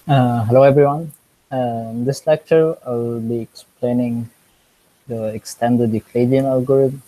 Hello everyone. In this lecture, I'll be explaining the extended Euclidean algorithm.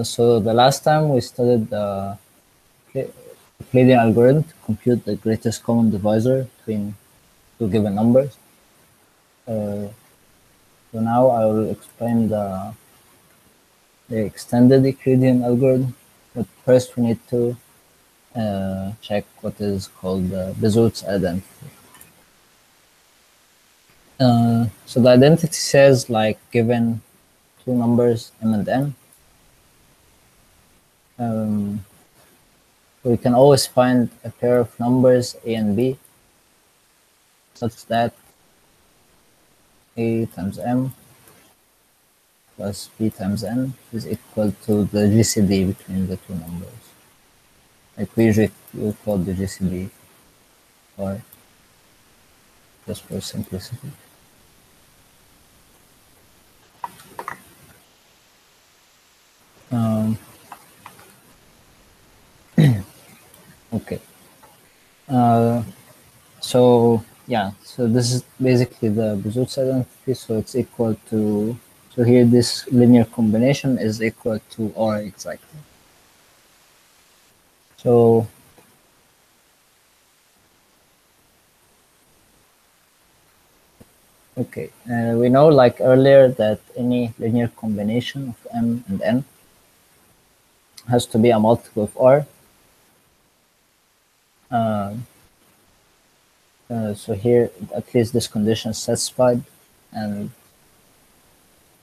So the last time we studied the Euclidean algorithm to compute the greatest common divisor between two given numbers. Uh, so now I will explain the extended Euclidean algorithm. But first we need to check what is called the Bezout's identity. So the identity says, like, given two numbers m and n, um, we can always find a pair of numbers a and b such that a times m plus b times n is equal to the GCD between the two numbers. Like we usually call the GCD or just for simplicity. Um, okay. Uh, so yeah, so this is basically the Bezout's identity. So it's equal to, so here this linear combination is equal to R exactly. So okay, we know, like earlier, that any linear combination of m and n has to be a multiple of R. Uh, so here, at least this condition is satisfied. And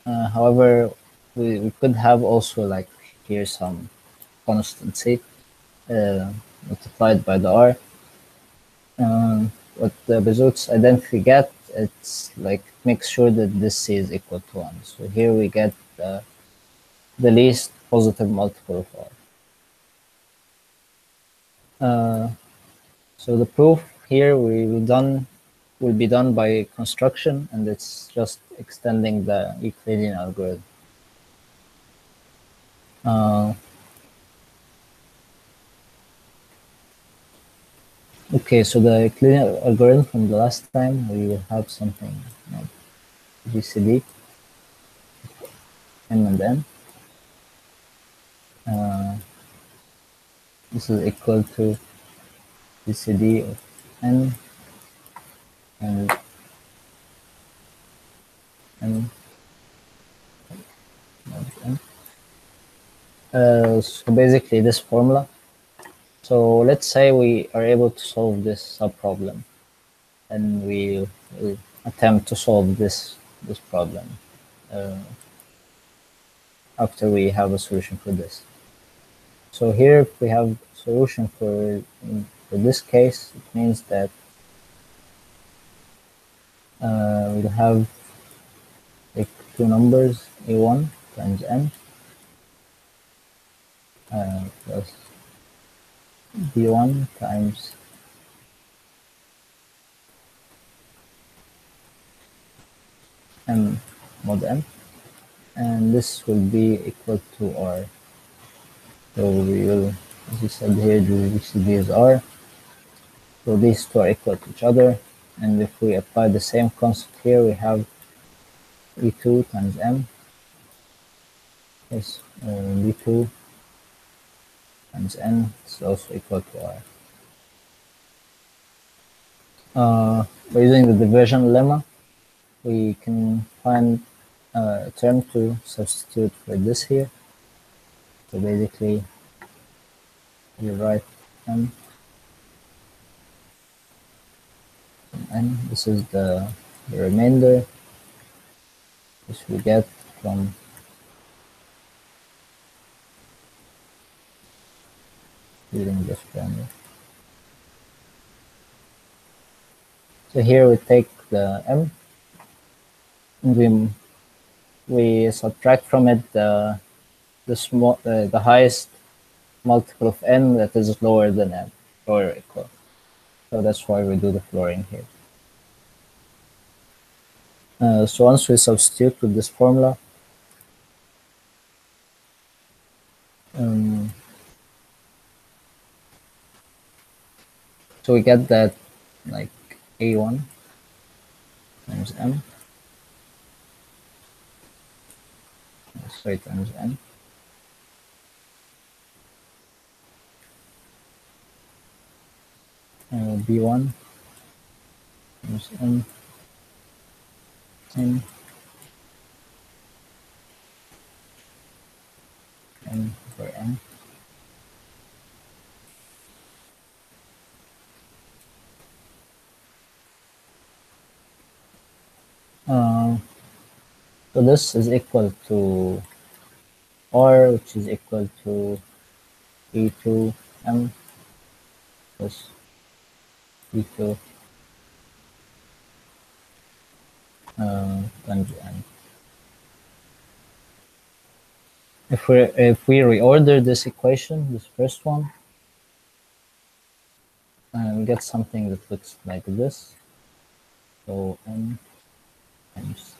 however, we could have also, like, here some constancy multiplied by the R. What the Bezout's identity get, it's like makes sure that this C is equal to 1. So here we get the least positive multiple of R. So the proof here will be done by construction, and it's just extending the Euclidean algorithm. Okay, so the Euclidean algorithm from the last time, we will have something like GCD m and n. This is equal to GCD of n and n mod n. So basically this formula. So let's say we are able to solve this subproblem, and we will attempt to solve this problem after we have a solution for this. So here, if we have a solution for this case, it means that we'll have like two numbers, a1 times n plus b1 times m mod n, and this will be equal to R. So we will, as we said here, the GCD is R. So these two are equal to each other, and if we apply the same concept here, we have e2 times m is b2 times n is also equal to R. By using the division lemma, we can find a term to substitute for this here. So basically, you write m, and this is the remainder which we get from using this formula. So here we take the m, and we subtract from it the highest multiple of n that is lower than m, or equal. So that's why we do the flooring here. So once we substitute with this formula, So we get that like A1 times M, sorry, times N. B1 times M, N, N over N. So this is equal to R, which is equal to E2M plus E2 times N. If we reorder this equation, this first one, and we get something that looks like this. So N times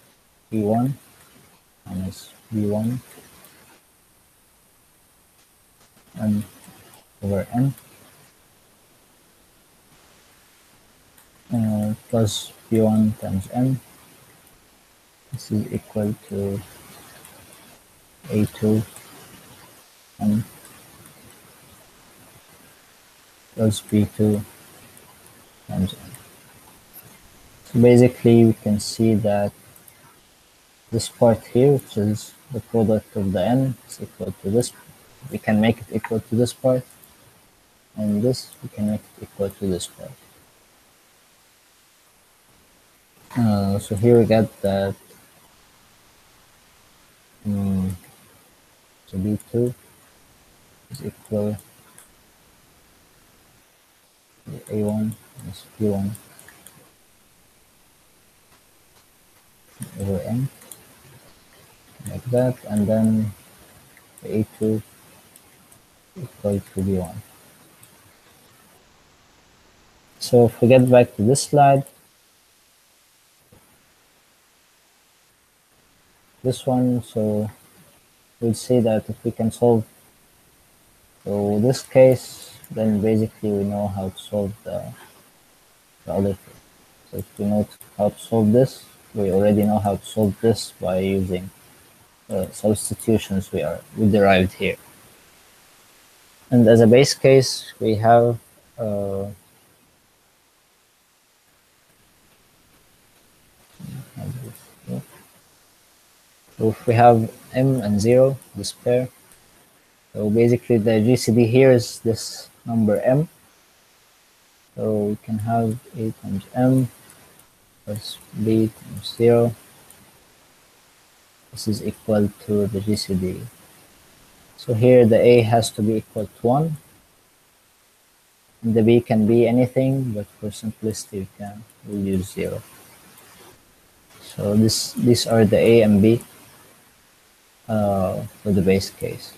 V1 minus V1 N over N plus V1 times N. This is equal to A2 N plus B2 times N. So basically we can see that this part here, which is the product of the N, is equal to this. We can make it equal to this part, and this we can make it equal to this part. So here we get that so B2 is equal to A1 minus B1 over N, like that, and then the A2 equal to B1. So if we get back to this slide, this one, so we'd say that if we can solve so this case, then basically we know how to solve the other thing. So if we know how to solve this, we already know how to solve this by using substitutions we derived here. And as a base case, we have so if we have M and 0, this pair, so basically the GCD here is this number M. So we can have A times M plus B times 0. This is equal to the GCD. So here the A has to be equal to 1. And the B can be anything, but for simplicity we'll use 0. So these are the A and B for the base case.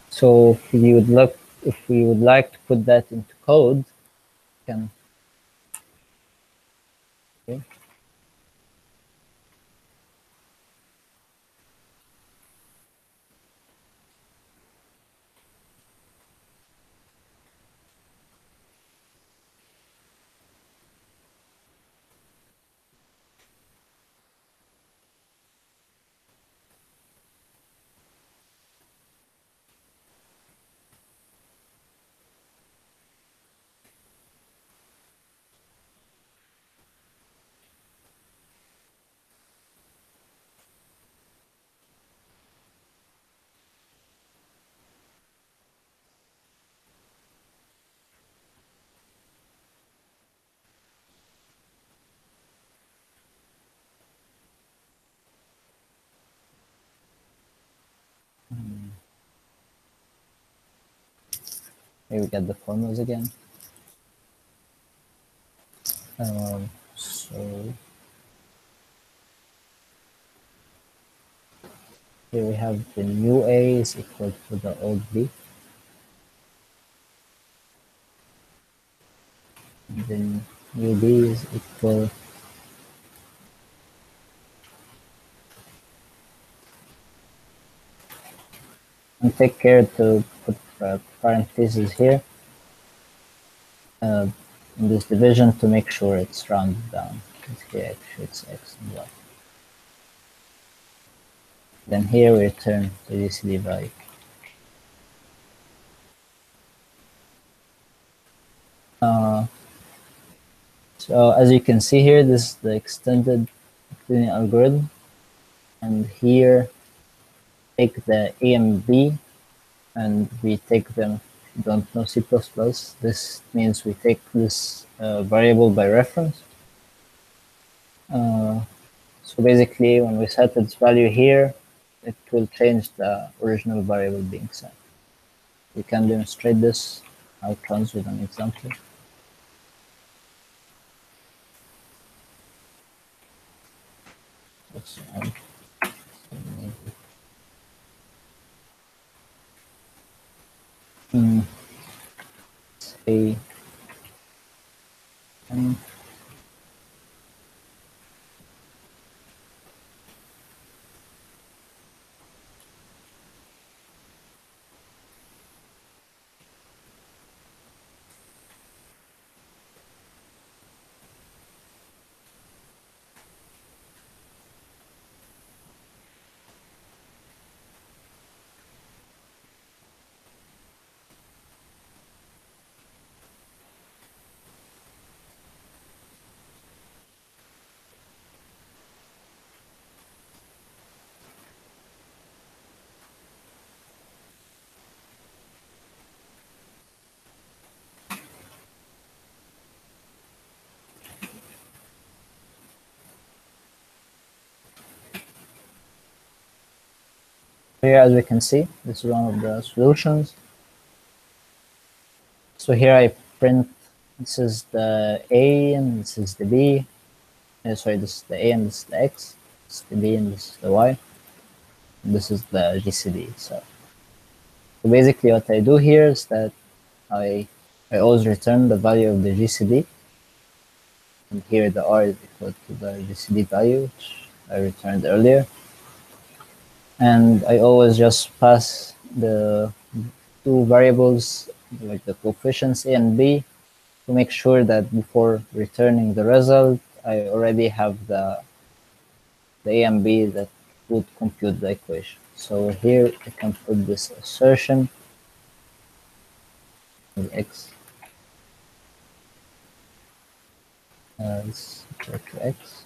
So if we would like to put that into code, can okay. Here we get the formulas again. So here we have the new A is equal to the old B. And then new B is equal and take care to put parentheses here. in this division to make sure it's rounded down. Here actually it's x and y. Then here we return the GCD value. So as you can see here, this is the extended Euclidean algorithm, and here take the A and B, and we take them. If you don't know C++, this means we take this variable by reference. So basically, when we set its value here, it will change the original variable being set. We can demonstrate this outcomes with an example. Say, here, as we can see, this is one of the solutions. So here I print, this is the A and this is the B. Sorry, this is the A and this is the X. This is the B and this is the Y. And this is the GCD. So basically what I do here is that I always return the value of the GCD. And here the R is equal to the GCD value, which I returned earlier. And I always just pass the two variables, like the coefficients A and B, to make sure that before returning the result, I already have the A and B that would compute the equation. So here I can put this assertion with x is equal to x,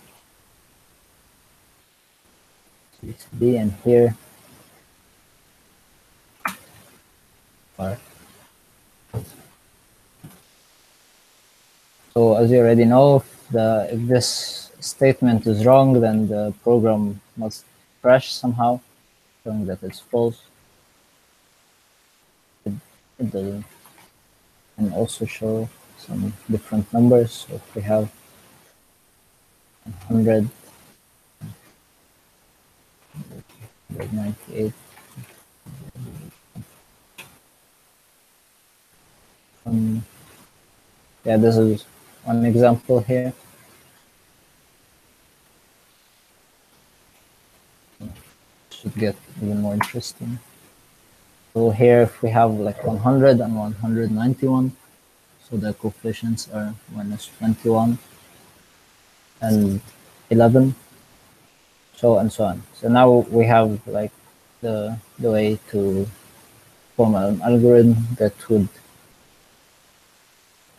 B, and here R. So as you already know, if this statement is wrong, then the program must crash somehow, showing that it's false. It doesn't. And also show some different numbers. So if we have 100, 198, yeah, this is one example here. Should get even more interesting. So here if we have like 100 and 191, so the coefficients are minus 21 and 11, so and so on. So now we have like the way to form an algorithm that would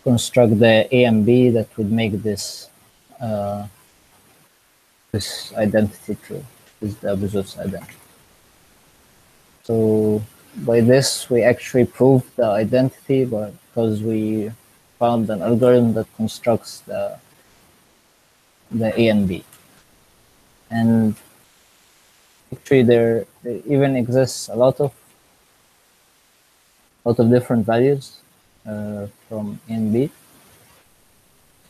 construct the A and B that would make this this identity true, is the Bezout's identity. So by this, we actually proved the identity, but because we found an algorithm that constructs the A and B. And actually, there even exists a lot of different values from A and B.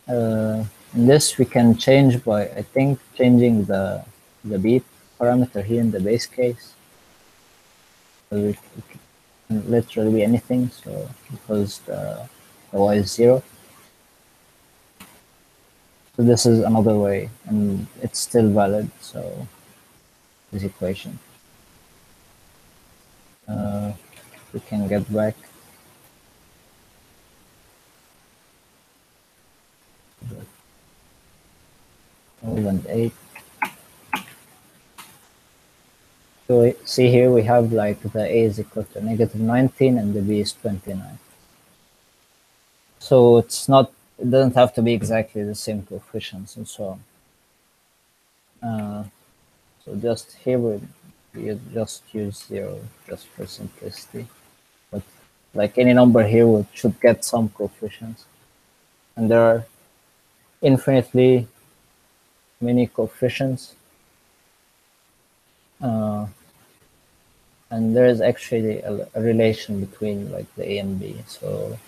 In this, we can change by, I think, changing the B parameter here in the base case. So it can literally be anything. So because the y is 0. So this is another way, and it's still valid. So this equation, we can get back. and 8. So see here we have like the a is equal to -19 and the b is 29. So it's not, it doesn't have to be exactly the same coefficients and so on. So just here we just use 0 just for simplicity. But like any number here should get some coefficients. And there are infinitely many coefficients. And there is actually a relation between like the a and b. So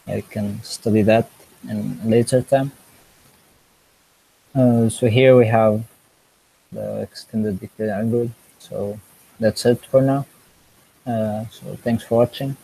I can study that in a later time. So here we have the extended Euclidean algorithm. So that's it for now. So thanks for watching.